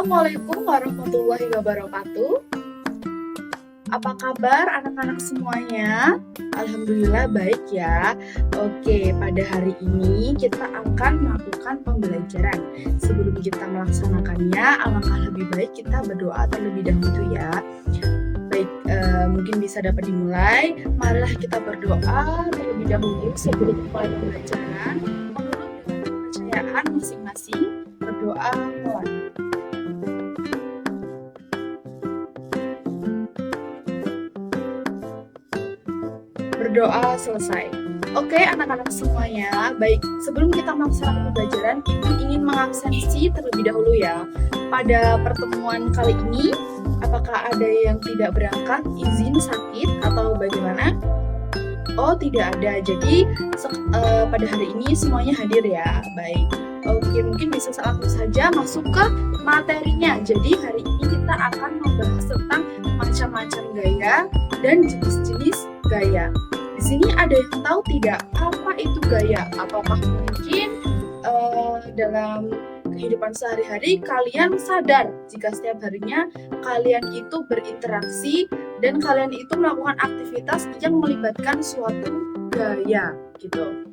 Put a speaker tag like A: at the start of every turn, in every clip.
A: Assalamualaikum warahmatullahi wabarakatuh. Apa kabar anak-anak semuanya? Alhamdulillah baik ya. Oke, pada hari ini kita akan melakukan pembelajaran. Sebelum kita melaksanakannya, alangkah lebih baik kita berdoa terlebih dahulu ya. Baik, mungkin bisa dapat dimulai. Marilah kita berdoa terlebih dahulu sebelum mulai pembelajaran. Menurut dengan kepercayaan masing-masing, berdoa mulai. Berdoa selesai. Oke, anak-anak semuanya, baik. Sebelum kita melaksanakan pembelajaran, Ibu ingin mengabsensi terlebih dahulu ya. Pada pertemuan kali ini, apakah ada yang tidak berangkat, izin sakit, atau bagaimana? Oh, tidak ada. Jadi, pada hari ini semuanya hadir ya. Baik. Oke, mungkin bisa langsung saja masuk ke materinya. Jadi, hari ini kita akan membahas tentang macam-macam gaya dan jenis-jenis gaya. Di sini ada yang tahu tidak apa itu gaya? Apakah mungkin dalam kehidupan sehari-hari kalian sadar jika setiap harinya kalian itu berinteraksi dan kalian itu melakukan aktivitas yang melibatkan suatu gaya gitu.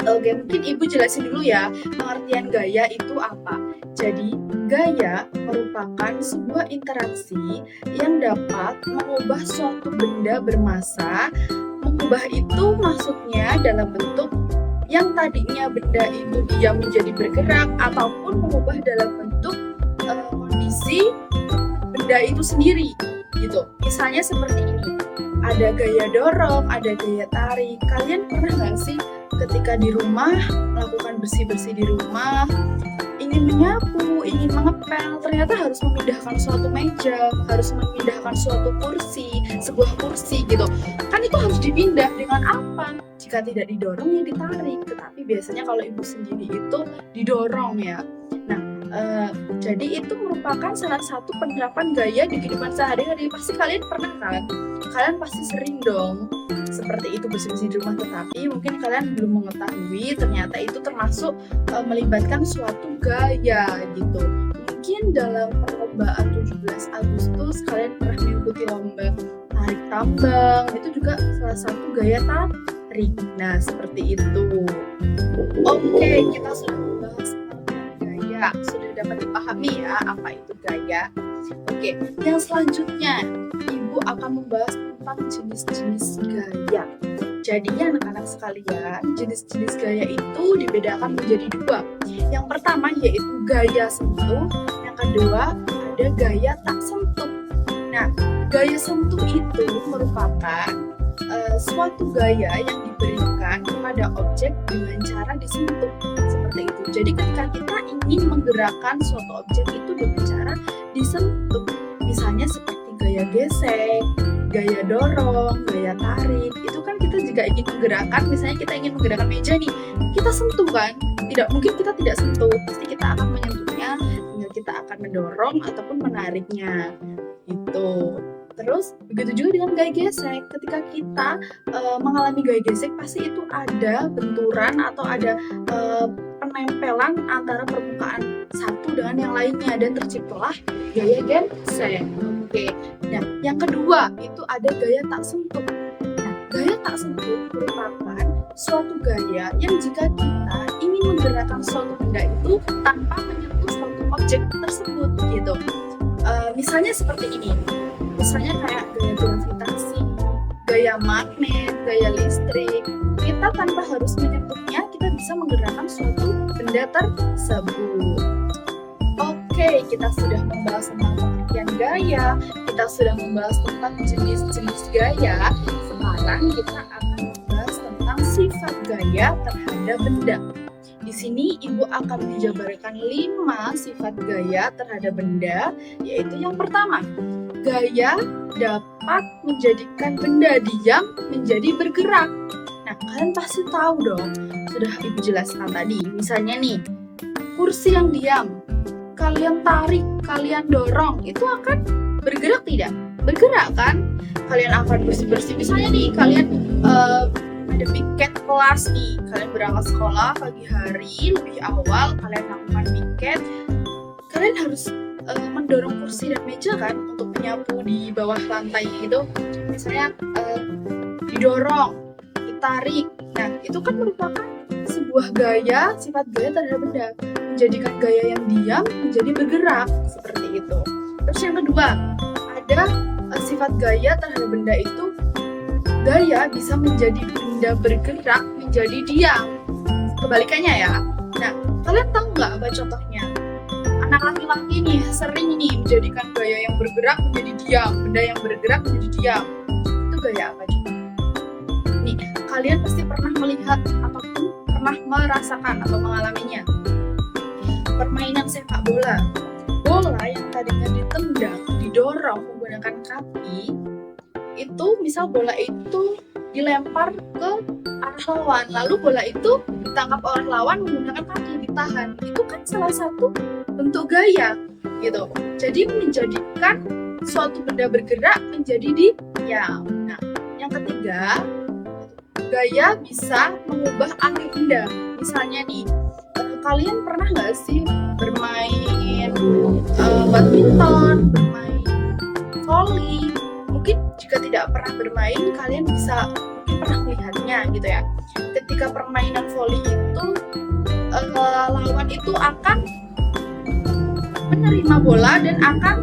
A: Oke, mungkin Ibu jelasin dulu ya pengertian gaya itu apa. Jadi, gaya merupakan sebuah interaksi yang dapat mengubah suatu benda bermassa. Mengubah itu maksudnya dalam bentuk yang tadinya benda itu dia menjadi bergerak ataupun mengubah dalam bentuk kondisi benda itu sendiri gitu. Misalnya seperti ini. Ada gaya dorong, ada gaya tarik. Kalian pernah nggak sih ketika di rumah melakukan bersih-bersih di rumah, ingin menyapu, ingin mengepel, ternyata harus memindahkan suatu meja, harus memindahkan suatu kursi, sebuah kursi gitu. Kan itu harus dipindah dengan apa? Jika tidak didorong ya ditarik. Tetapi biasanya kalau ibu sendiri itu didorong ya. Nah, jadi itu merupakan salah satu penerapan gaya di kehidupan sehari-hari. Pasti kalian pernah kan? Kalian pasti sering dong seperti itu bersih-bersih di rumah, tetapi mungkin kalian belum mengetahui ternyata itu termasuk melibatkan suatu gaya gitu. Mungkin dalam perlombaan 17 Agustus kalian pernah mengikuti lomba tarik tambang, itu juga salah satu gaya tarik. Nah, seperti itu. Oke, kita sudah membahas tentang gaya, sudah dapat dipahami ya apa itu gaya. Oke, yang selanjutnya Ibu akan membahas tentang jenis-jenis gaya. Jadi anak-anak sekalian, jenis-jenis gaya itu dibedakan menjadi dua. Yang pertama yaitu gaya sentuh, yang kedua ada gaya tak sentuh. Nah, gaya sentuh itu merupakan suatu gaya yang diberikan kepada objek dengan cara disentuh, seperti itu. Jadi ketika kita ingin menggerakkan suatu objek itu dengan cara disentuh, misalnya seperti gaya gesek, gaya dorong, gaya tarik, itu kan kita juga ingin menggerakkan, misalnya kita ingin menggerakkan meja nih, kita sentuh kan? Tidak mungkin kita tidak sentuh, pasti kita akan menyentuhnya, tinggal kita akan mendorong ataupun menariknya, gitu. Terus begitu juga dengan gaya gesek, ketika kita mengalami gaya gesek pasti itu ada benturan atau ada penempelan antara permukaan satu dengan yang lainnya dan terciptalah gaya gesek. Oke. Nah, yang kedua itu ada gaya tak sentuh. Nah, gaya tak sentuh merupakan suatu gaya yang jika kita ingin menggerakkan suatu benda itu tanpa menyentuh suatu objek tersebut gitu. Misalnya seperti ini. Misalnya kayak gaya gravitasi, gaya magnet, gaya listrik. Kita tanpa harus menyentuhnya, kita bisa menggerakkan suatu benda tersebut. Oke, kita sudah membahas tentang pengertian gaya, kita sudah membahas tentang jenis-jenis gaya. Sekarang kita akan membahas tentang sifat gaya terhadap benda. Di sini Ibu akan menjabarkan 5 sifat gaya terhadap benda, yaitu yang pertama, gaya dapat menjadikan benda diam menjadi bergerak. Nah, kalian pasti tahu dong, sudah Ibu jelaskan tadi. Misalnya nih, kursi yang diam, kalian tarik, kalian dorong, itu akan bergerak tidak? Bergerak kan? Kalian akan bersih-bersih. Misalnya nih, kalian ada piket kelas nih, kalian berangkat sekolah pagi hari lebih awal, kalian lakukan piket, kalian harus mendorong kursi dan meja kan untuk menyapu di bawah lantai gitu. Misalnya didorong, ditarik. Nah, itu kan merupakan sebuah gaya, sifat gaya terhadap benda, menjadikan gaya yang diam menjadi bergerak seperti itu. Terus yang kedua, ada sifat gaya terhadap benda itu, gaya bisa menjadi benda bergerak menjadi diam. Kebalikannya ya. Nah, kalian tahu nggak apa contohnya? Anak laki-laki nih sering nih menjadikan gaya yang bergerak menjadi diam, benda yang bergerak menjadi diam. Itu gaya apa coba? Nih, kalian pasti pernah melihat ataupun pernah merasakan atau mengalaminya. Permainan sepak bola. Bola yang tadinya ditendang, didorong menggunakan kaki, itu misal bola itu dilempar ke arah lawan, lalu bola itu ditangkap oleh lawan menggunakan kaki, ditahan. Itu kan salah satu bentuk gaya gitu. Jadi menjadikan suatu benda bergerak menjadi diam. Nah, yang ketiga, gaya bisa mengubah arah benda. Misalnya nih, kalian pernah nggak sih bermain badminton, bermain volley? Mungkin jika tidak pernah bermain, kalian bisa mungkin pernah melihatnya gitu ya. Ketika permainan volley itu, lawan itu akan menerima bola dan akan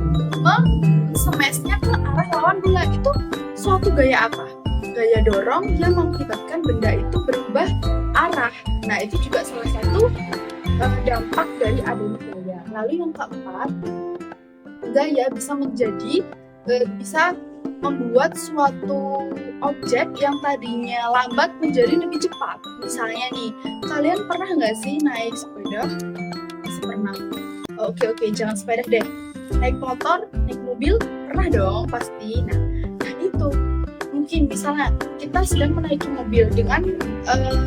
A: smashnya ke arah lawan bola. Itu suatu gaya apa? Gaya dorong yang mengakibatkan benda itu berubah arah. Nah, itu juga salah satu dampak dari adanya gaya. Lalu yang keempat, gaya bisa membuat suatu objek yang tadinya lambat menjadi lebih cepat. Misalnya nih, kalian pernah nggak sih naik sepeda? Pernah. Oke, jangan sepeda deh. Naik motor, naik mobil, pernah dong pasti. Nah itu mungkin misalnya kita sedang menaiki mobil dengan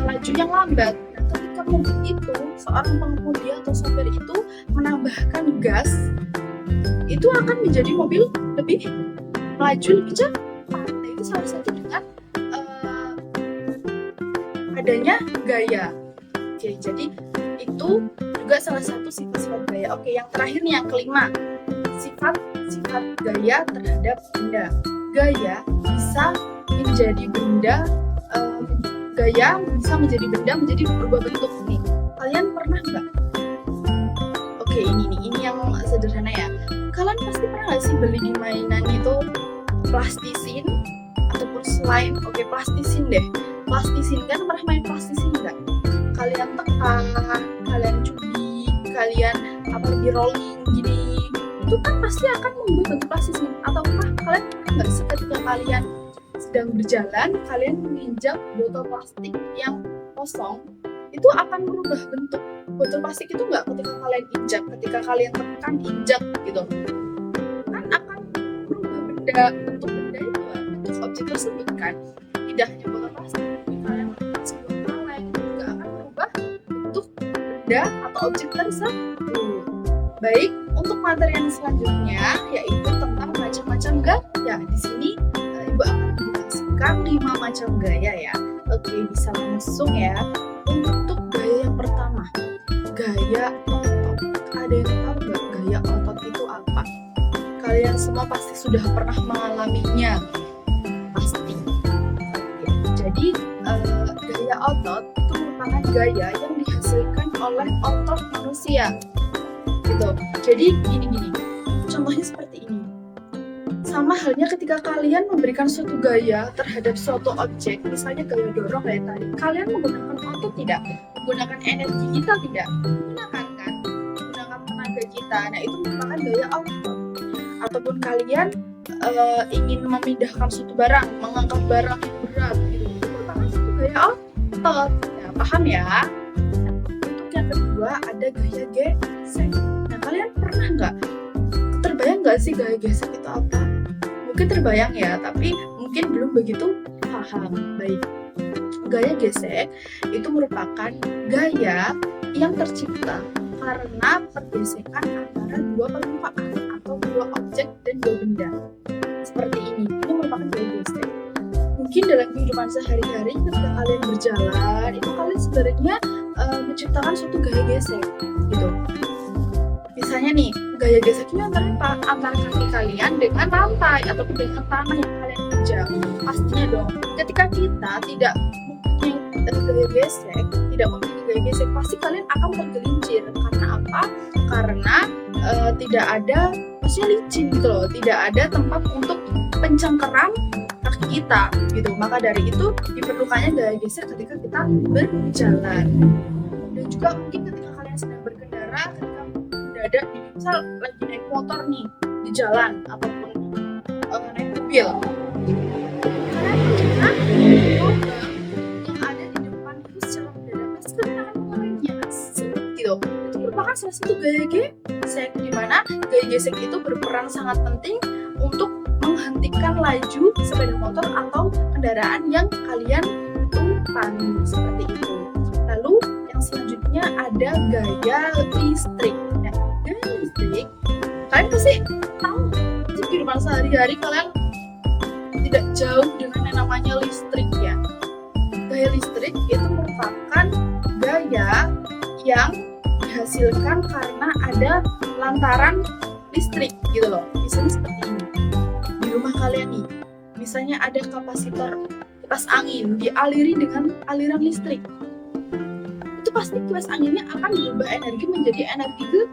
A: laju yang lambat. Nah, ketika mobil itu, seorang pengemudi atau sopir itu menambahkan gas, itu akan menjadi mobil lebih melaju lebih cepat. Nah, itu salah satu dengan adanya gaya. Oke, jadi itu juga salah satu sifat-sifat gaya. Oke, yang terakhir nih, yang kelima, sifat gaya terhadap benda. Gaya bisa menjadi benda, menjadi berubah bentuk nih. Kalian pernah nggak? Oke, ini yang sederhana ya. Kalian pasti pernah nggak sih beli di mainan itu plastisin ataupun slime? Oke, plastisin deh. Plastisin, kan pernah main plastisin nggak? Kalian tekan, kalian cubit, kalian di rolling gini, itu kan pasti akan membuat bentuk plastisin. Ataukah kalian nggak sih ketika kalian sedang berjalan, kalian menginjak botol plastik yang kosong, itu akan merubah bentuk botol plastik itu nggak ketika kalian injak, ketika kalian tekan injak gitu, kan akan merubah bentuk benda itu, bentuk objek tersebut kan. Tidak hanya botol plastik, kalian tekan sebuah kaleng juga akan merubah bentuk benda atau objek tersebut. Baik, untuk materi yang selanjutnya yaitu tentang macam-macam gaya. Di sini Ibu akan menjelaskan 5 macam gaya ya. Oke, bisa langsung ya. Untuk gaya yang pertama, gaya otot. Ada yang tahu nggak gaya otot itu apa? Kalian semua pasti sudah pernah mengalaminya, pasti. Jadi gaya otot itu merupakan gaya yang dihasilkan oleh otot manusia. Gitu. Jadi gini. Contohnya seperti ini. Sama halnya ketika kalian memberikan suatu gaya terhadap suatu objek, misalnya gaya dorong kayak tadi, kalian menggunakan otot tidak? Menggunakan energi kita tidak? Menggunakan kan? Menggunakan tenaga kita. Nah, itu merupakan gaya otot. Ataupun kalian ingin memindahkan suatu barang, mengangkat barang yang berat, gitu. Itu merupakan suatu gaya otot. Ya, paham ya? Untuk yang kedua ada gaya gesek. Nah, kalian pernah nggak? Terbayang nggak sih gaya gesek itu apa? Mungkin terbayang ya, tapi mungkin belum begitu paham. Baik, gaya gesek itu merupakan gaya yang tercipta karena pergesekan antara dua permukaan atau dua objek dan dua benda. Seperti ini, itu merupakan gaya gesek. Mungkin dalam kehidupan sehari-hari ketika kalian berjalan, itu kalian sebenarnya menciptakan suatu gaya gesek gitu. Misalnya Misalnya nih, gaya geseknya antara kaki kalian dengan lantai ataupun dengan tanah yang kalian injak. Pastinya dong, ketika kita tidak mempunyai gaya gesek, pasti kalian akan tergelincir. Karena apa? Karena tidak ada, maksudnya licin gitu loh, tidak ada tempat untuk pencengkeram kaki kita gitu. Maka dari itu diperlukannya gaya gesek ketika kita berjalan. Dan juga mungkin ketika kalian sedang berkendara, ketika mendadak misal lagi naik motor nih di jalan ataupun naik mobil, kalian lubang yang ada di depan itu secara mendadak pasti kalian akan mengalaminya gitu. Itu merupakan salah satu gaya gesek, di mana gaya gesek itu berperan sangat penting untuk menghentikan laju sepeda motor atau kendaraan yang kalian tumpangi seperti itu. Lalu yang selanjutnya ada gaya listrik. Nah, gaya listrik kalian pasti tahu di kehidupan sehari-hari kalian tidak jauh dengan yang namanya listrik ya. Gaya listrik itu merupakan gaya yang dihasilkan karena ada lantaran listrik gitu loh. Misalnya seperti ini. Di rumah kalian nih, misalnya ada kapasitor kipas angin dialiri dengan aliran listrik. Itu pasti kipas anginnya akan berubah energi menjadi energi yang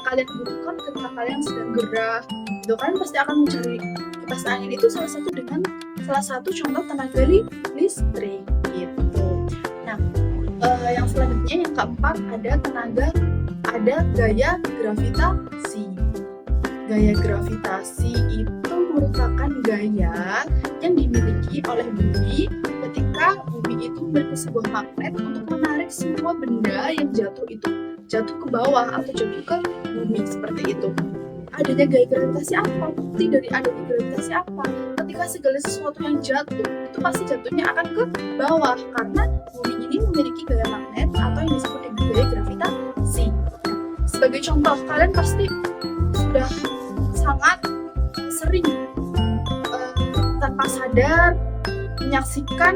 A: kalian butuhkan ketika kalian sedang gerah. Itu kalian pasti akan mencari kipas angin itu salah satu contoh tenaga listrik gitu. Nah, yang selanjutnya yang keempat ada gaya gravitasi. Gaya gravitasi itu merupakan gaya yang dimiliki oleh bumi ketika bumi itu memiliki sebuah magnet untuk menarik semua benda yang jatuh ke bawah atau jatuh ke bumi seperti itu. Adanya gaya gravitasi apa? Bukti dari adanya gravitasi apa? Ketika segala sesuatu yang jatuh itu pasti jatuhnya akan ke bawah karena bumi ini memiliki gaya magnet atau yang disebut dengan gaya gravitasi. Sebagai contoh, kalian pasti sudah sangat sering tanpa sadar menyaksikan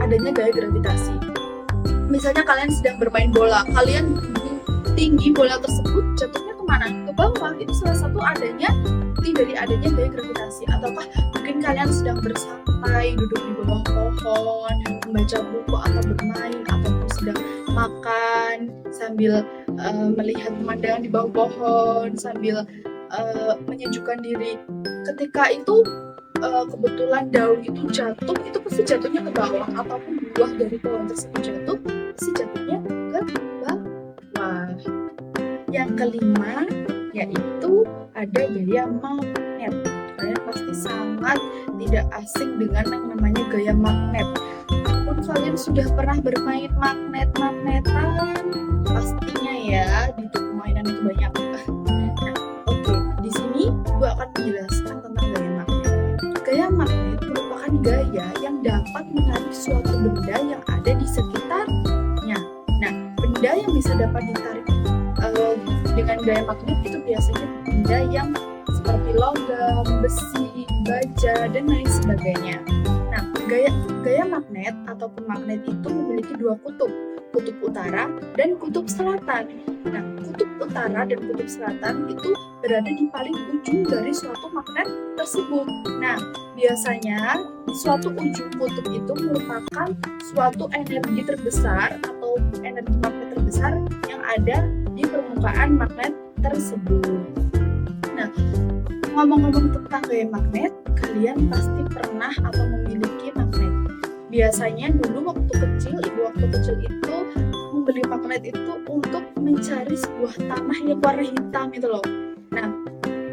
A: adanya gaya gravitasi. Misalnya kalian sedang bermain bola, kalian tinggi bola tersebut jatuhnya kemana? Ke bawah. Itu salah satu bukti dari adanya gaya gravitasi. Ataukah mungkin kalian sedang bersantai duduk di bawah pohon, membaca buku atau bermain, ataupun sedang makan sambil melihat pemandangan di bawah pohon sambil menyejukkan diri. Ketika itu kebetulan daun itu jatuh, itu pasti jatuhnya ke bawah, ataupun buah dari pohon tersebut jatuh, pasti jatuhnya ke bawah. Yang kelima yaitu ada gaya magnet. Kalian pasti sangat tidak asing dengan yang namanya gaya magnet. Walaupun kalian sudah pernah bermain magnetan, pastinya ya di permainan itu banyak. Gue akan menjelaskan tentang gaya magnet. Gaya magnet merupakan gaya yang dapat menarik suatu benda yang ada di sekitarnya. Nah, benda yang bisa dapat ditarik dengan gaya magnet itu biasanya benda yang seperti logam, besi, baja, dan lain sebagainya. Nah, gaya magnet ataupun magnet itu memiliki dua kutub utara dan kutub selatan. Nah, kutub utara dan kutub selatan itu berada di paling ujung dari suatu magnet tersebut. Nah, biasanya di suatu ujung kutub itu merupakan suatu energi terbesar atau energi magnet terbesar yang ada di permukaan magnet tersebut. Nah, ngomong-ngomong tentang gaya magnet, kalian pasti pernah atau memiliki magnet. Biasanya dulu waktu kecil itu membeli magnet itu untuk mencari sebuah tanah yang warna hitam itu loh. Nah,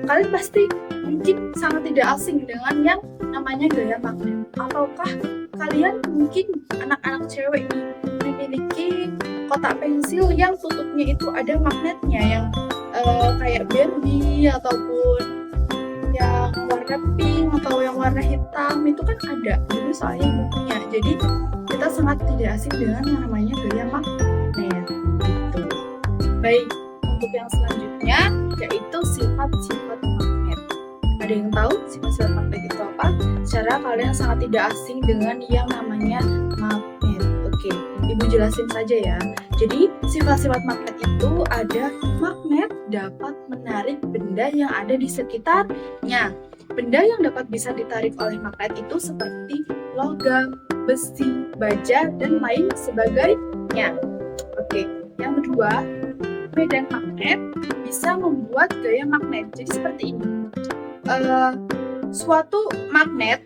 A: kalian pasti mungkin sangat tidak asing dengan yang namanya gaya magnet. Ataukah kalian mungkin anak-anak cewek nih memiliki kotak pensil yang tutupnya itu ada magnetnya yang kayak Barbie ataupun yang warna pink atau yang warna hitam itu kan ada dulu saya yang punya. Jadi kita sangat tidak asing dengan yang namanya gaya magnet gitu. Baik, untuk yang selanjutnya yaitu sifat-sifat magnet. Ada yang tahu sifat-sifat magnet itu apa? Secara kalian sangat tidak asing dengan yang namanya magnet. Oke, di Ibu jelasin saja ya. Jadi sifat-sifat magnet itu ada magnet dapat menarik benda yang ada di sekitarnya. Benda yang dapat bisa ditarik oleh magnet itu seperti logam, besi, baja, dan lain sebagainya. Oke, yang kedua, medan magnet bisa membuat gaya magnet. Jadi seperti ini. Suatu magnet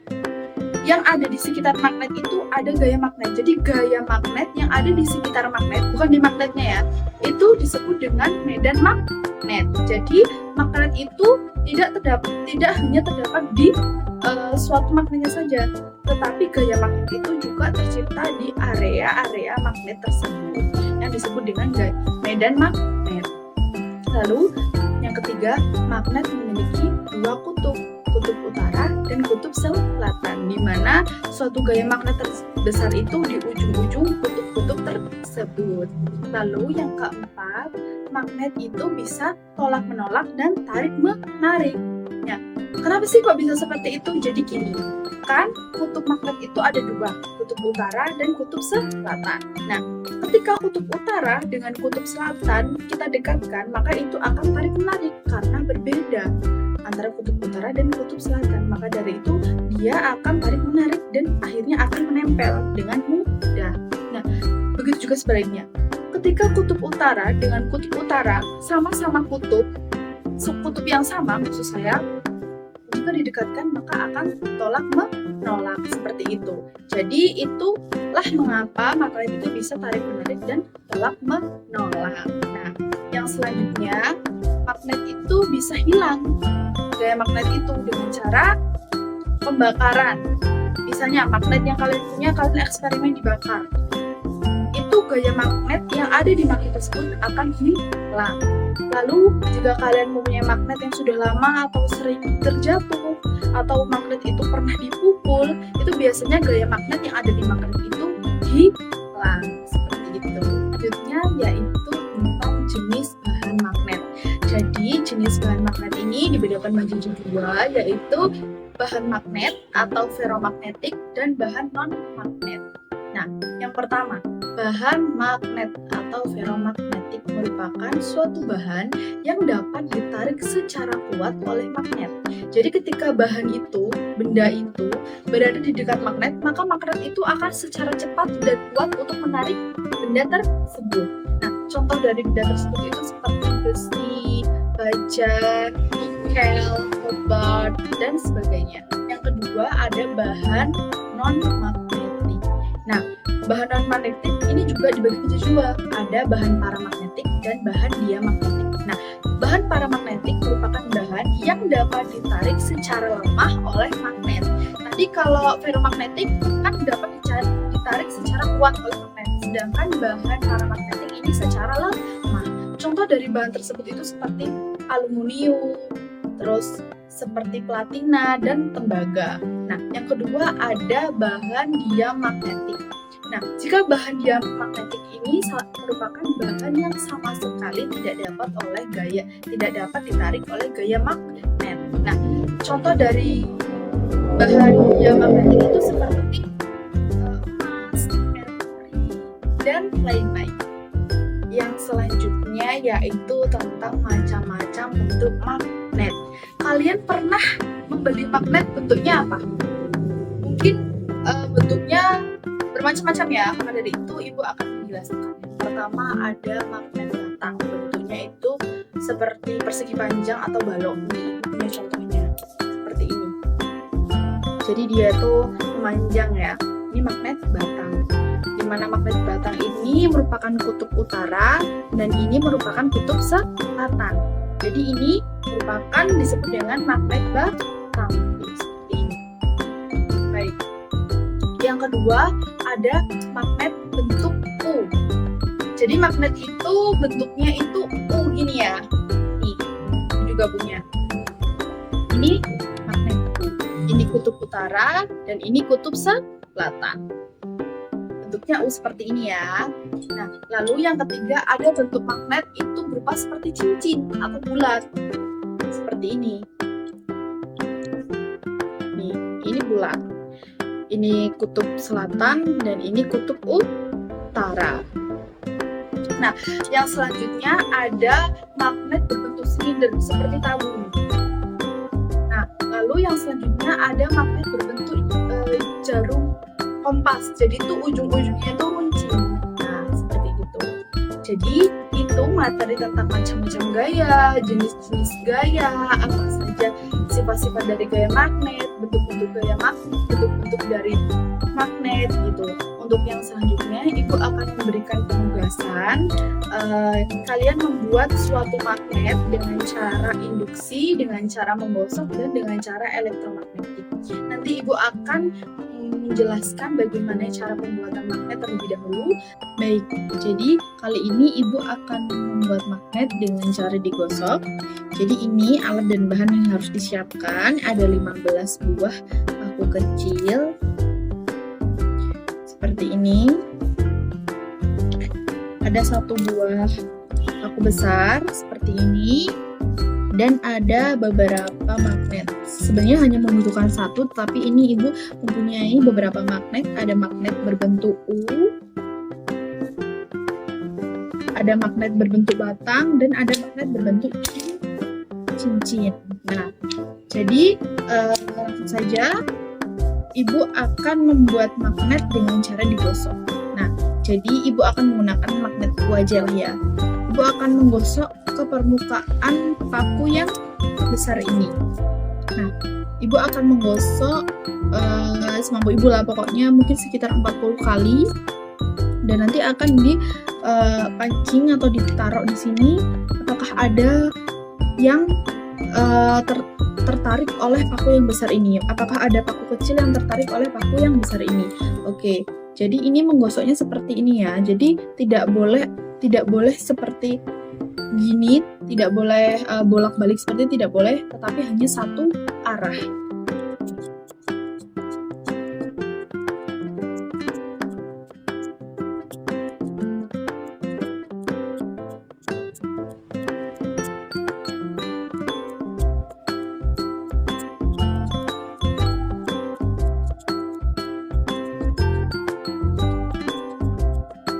A: yang ada di sekitar magnet itu ada gaya magnet. Jadi gaya magnet yang ada di sekitar magnet, bukan di magnetnya ya, itu disebut dengan medan magnet. Jadi magnet itu tidak hanya terdapat di suatu magnetnya saja, tetapi gaya magnet itu juga tercipta di area-area magnet tersebut yang disebut dengan medan magnet. Lalu yang ketiga, magnet memiliki dua kutub utara dan kutub selatan, di mana suatu gaya magnet terbesar itu di ujung-ujung kutub-kutub tersebut. Lalu yang keempat, magnet itu bisa tolak menolak dan tarik menarik. Ya, kenapa sih kok bisa seperti itu? Jadi gini, kan kutub magnet itu ada dua, kutub utara dan kutub selatan. Nah, ketika kutub utara dengan kutub selatan kita dekatkan, maka itu akan tarik menarik karena berbeda antara kutub utara dan kutub selatan. Maka dari itu dia akan tarik menarik dan akhirnya akan menempel dengan mudah. Nah, begitu juga sebaliknya. Ketika kutub utara dengan kutub utara sama-sama kutub yang sama, maksud saya, jika didekatkan maka akan tolak menolak seperti itu. Jadi itulah mengapa magnet itu bisa tarik menarik dan tolak menolak. Nah, yang selanjutnya, magnet itu bisa hilang gaya magnet itu dengan cara pembakaran. Misalnya magnet yang kalian punya, kalian eksperimen dibakar, itu gaya magnet yang ada di magnet tersebut akan hilang. Lalu jika kalian mempunyai magnet yang sudah lama atau sering terjatuh, atau magnet itu pernah dipukul, itu biasanya gaya magnet yang ada di magnet itu hilang. Seperti itu. Selanjutnya yaitu tentang jenis bahan magnet. Jadi jenis bahan magnet ini dibedakan menjadi dua, yaitu bahan magnet atau ferromagnetik dan bahan non-magnet. Nah, yang pertama, bahan magnet atau ferromagnetik merupakan suatu bahan yang dapat ditarik secara kuat oleh magnet. Jadi ketika bahan itu, benda itu berada di dekat magnet, maka magnet itu akan secara cepat dan kuat untuk menarik benda tersebut. Nah, contoh dari benda tersebut itu seperti besi, baja, nikel, kobalt, dan sebagainya. Yang kedua ada bahan non-magnetik. Nah, bahan non-magnetik ini juga dibagi menjadi dua. Ada bahan paramagnetik dan bahan diamagnetik. Nah, bahan paramagnetik merupakan bahan yang dapat ditarik secara lemah oleh magnet. Tadi kalau ferromagnetik kan dapat ditarik secara kuat oleh magnet, sedangkan bahan paramagnetik ini secara lemah. Contoh dari bahan tersebut itu seperti aluminium, terus seperti platina dan tembaga. Nah, yang kedua ada bahan diamagnetik. Nah, jika bahan diamagnetik ini merupakan bahan yang sama sekali tidak dapat ditarik oleh gaya magnet. Nah, contoh dari bahan diamagnetik itu seperti emas, merkuri, dan lain-lain. Yang selanjutnya yaitu tentang macam-macam bentuk magnet. Kalian pernah membeli magnet bentuknya apa? Mungkin bentuknya bermacam-macam ya, maka dari itu Ibu akan menjelaskan. Pertama ada magnet batang, bentuknya itu seperti persegi panjang atau balok. Ini contohnya seperti ini. Jadi dia tuh memanjang ya. Ini magnet batang. Di mana magnet batang ini merupakan kutub utara dan ini merupakan kutub selatan. Jadi ini merupakan disebut dengan magnet batang. Seperti ini. Baik. Yang kedua ada magnet bentuk U. Jadi magnet itu bentuknya itu U gini ya. Nih, juga punya. Ini magnet U. Ini kutub utara dan ini kutub selatan. Bentuknya U seperti ini ya. Nah, lalu yang ketiga ada bentuk magnet itu berupa seperti cincin atau bulat. Seperti ini. Nih, ini bulat. Ini kutub selatan dan ini kutub utara. Nah, yang selanjutnya ada magnet berbentuk silinder seperti tabung. Nah, lalu yang selanjutnya ada magnet berbentuk jarum kompas. Jadi itu ujung-ujungnya itu runcing. Nah, seperti itu. Jadi itu materi tentang macam-macam gaya, jenis-jenis gaya, apa saja sifat-sifat dari gaya magnet, bentuk-bentuk gaya magnet, bentuk-bentuk dari magnet gitu. Untuk yang selanjutnya, Ibu akan memberikan penugasan. Kalian membuat suatu magnet dengan cara induksi, dengan cara menggosok, dan dengan cara elektromagnetik. Nanti Ibu akan menjelaskan bagaimana cara pembuatan magnet terlebih dahulu. Baik, jadi kali ini Ibu akan membuat magnet dengan cara digosok. Jadi ini alat dan bahan yang harus disiapkan. Ada 15 buah paku kecil seperti ini. Ada 1 buah paku besar seperti ini, dan ada beberapa magnet. Sebenarnya hanya membutuhkan 1, tapi ini Ibu mempunyai beberapa magnet. Ada magnet berbentuk U, ada magnet berbentuk batang, dan ada magnet berbentuk cincin. Nah, jadi langsung saja Ibu akan membuat magnet dengan cara digosok. Nah, jadi Ibu akan menggunakan magnet wajel ya. Ibu akan menggosok ke permukaan paku yang besar ini. Nah, Ibu akan menggosok semampu Ibu lah, pokoknya mungkin sekitar 40 kali. Dan nanti akan dipancing atau ditaruh di sini. Apakah ada yang tertarik oleh paku yang besar ini? Apakah ada paku kecil yang tertarik oleh paku yang besar ini? Oke, jadi ini menggosoknya seperti ini ya. Jadi tidak boleh seperti gini, tidak boleh bolak-balik seperti, tidak boleh, tetapi hanya satu arah.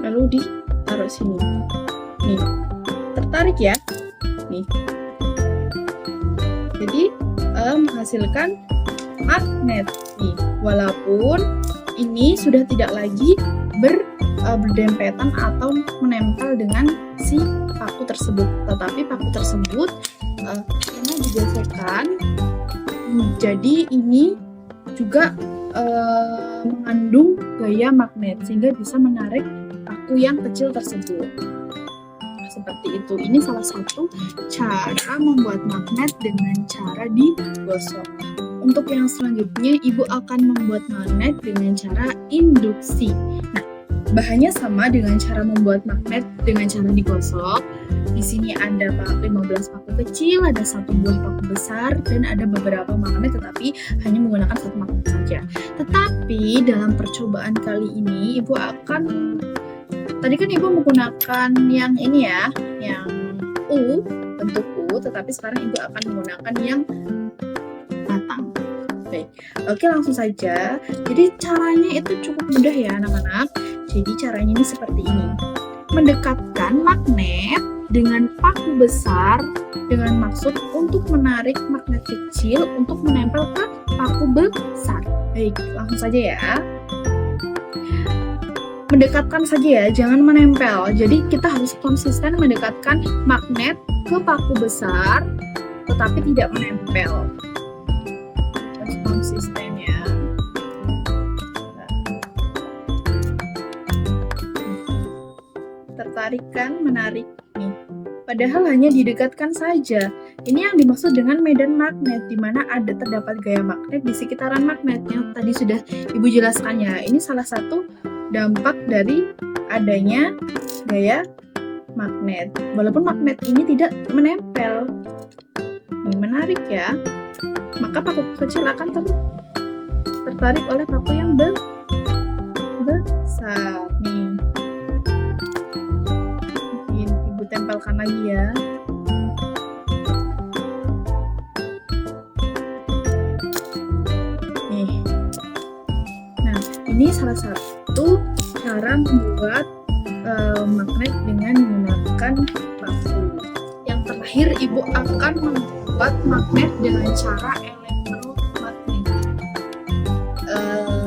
A: Lalu ditaruh sini. Nih, tertarik ya? Nih. Jadi menghasilkan magnet nih. Walaupun ini sudah tidak lagi berdempetan atau menempel dengan si paku tersebut, tetapi paku tersebut karena digesekkan, jadi ini juga mengandung gaya magnet sehingga bisa menarik paku yang kecil tersebut. Seperti itu. Ini salah satu cara membuat magnet dengan cara digosok. Untuk yang selanjutnya, Ibu akan membuat magnet dengan cara induksi. Nah, bahannya sama dengan cara membuat magnet dengan cara digosok. Di sini ada 15 paku kecil, ada 1 buah paku besar, dan ada beberapa magnet, tetapi hanya menggunakan 1 magnet saja. Tetapi dalam percobaan kali ini, Ibu akan, tadi kan Ibu menggunakan yang ini ya, yang U, bentuk U, tetapi sekarang Ibu akan menggunakan yang batang. Baik, oke, langsung saja. Jadi caranya itu cukup mudah ya anak-anak. Jadi caranya ini seperti ini. Mendekatkan magnet dengan paku besar dengan maksud untuk menarik magnet kecil untuk menempel ke paku besar. Baik, langsung saja ya. Mendekatkan saja ya, jangan menempel. Jadi kita harus konsisten mendekatkan magnet ke paku besar, tetapi tidak menempel. Harus konsisten ya. Tertarik kan, menarik nih. Padahal hanya didekatkan saja. Ini yang dimaksud dengan medan magnet, di mana terdapat gaya magnet di sekitaran magnet yang tadi sudah Ibu jelaskan ya. Ini salah satu dampak dari adanya gaya magnet. Walaupun magnet ini tidak menempel. Ini menarik ya. Maka paku kecil akan tertarik oleh paku yang besar nih. Mungkin Ibu tempelkan lagi ya. Nih. Nah, ini salah satu cara membuat magnet dengan menggunakan paku. Yang terakhir, Ibu akan membuat magnet dengan cara elektromagnetik.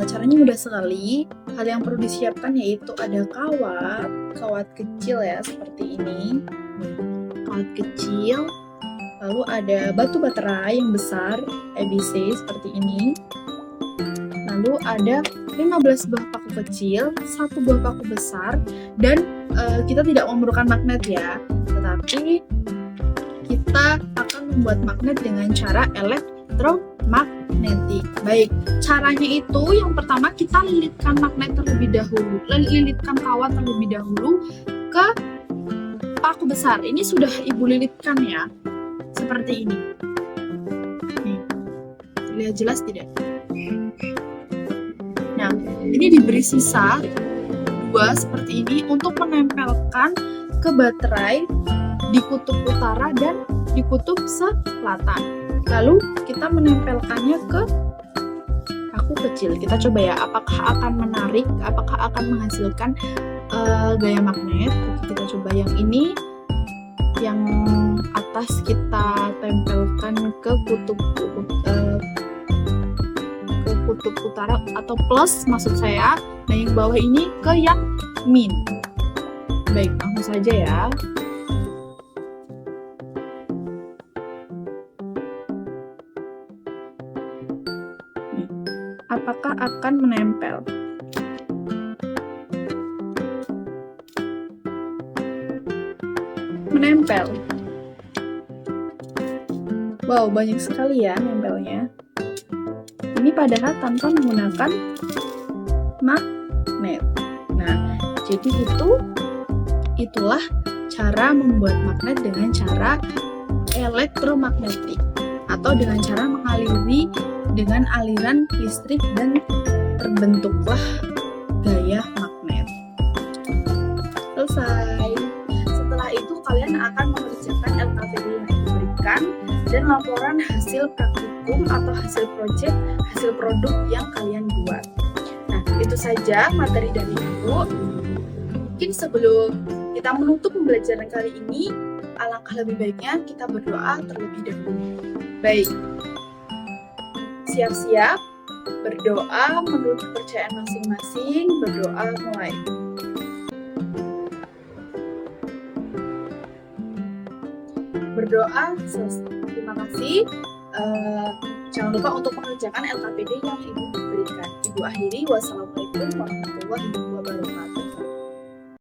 A: Caranya mudah sekali. Hal yang perlu disiapkan yaitu ada kawat kecil ya, seperti ini. Kawat kecil, lalu ada batu baterai yang besar, ABC seperti ini. Lalu ada 15 buah paku kecil, 1 buah paku besar, dan kita tidak memerlukan magnet ya, tetapi kita akan membuat magnet dengan cara elektromagnetik. Baik, caranya itu yang pertama kita lilitkan magnet terlebih dahulu, lilitkan kawat terlebih dahulu ke paku besar. Ini sudah Ibu lilitkan ya, seperti ini. Nih, terlihat jelas tidak? Nah, ini diberi sisa 2 seperti ini untuk menempelkan ke baterai di kutub utara dan di kutub selatan. Lalu kita menempelkannya ke paku kecil. Kita coba ya, apakah akan menarik, apakah akan menghasilkan gaya magnet. Kita coba yang ini, yang atas kita tempelkan ke kutub utara atau plus maksud saya. Nah, yang bawah ini ke yang min. Baik, langsung saja ya. Apakah akan menempel? Menempel. Wow, banyak sekali ya nempelnya. Ini padahal tanpa menggunakan magnet. Nah, jadi itulah cara membuat magnet dengan cara elektromagnetik atau dengan cara mengaliri dengan aliran listrik dan terbentuklah gaya magnet. Selesai. Setelah itu kalian akan mengerjakan LKPD yang diberikan dan laporan hasil praktikum atau hasil proyek, hasil produk yang kalian buat. Nah, itu saja materi dari Ibu. Mungkin sebelum kita menutup pembelajaran kali ini, alangkah lebih baiknya kita berdoa terlebih dahulu. Baik, siap-siap berdoa menurut kepercayaan masing-masing. Berdoa mulai. Berdoa selesai. Terima kasih. Jangan lupa untuk mengerjakan LKPD yang Ibu berikan. Ibu akhiri. Wassalamualaikum warahmatullahi wabarakatuh.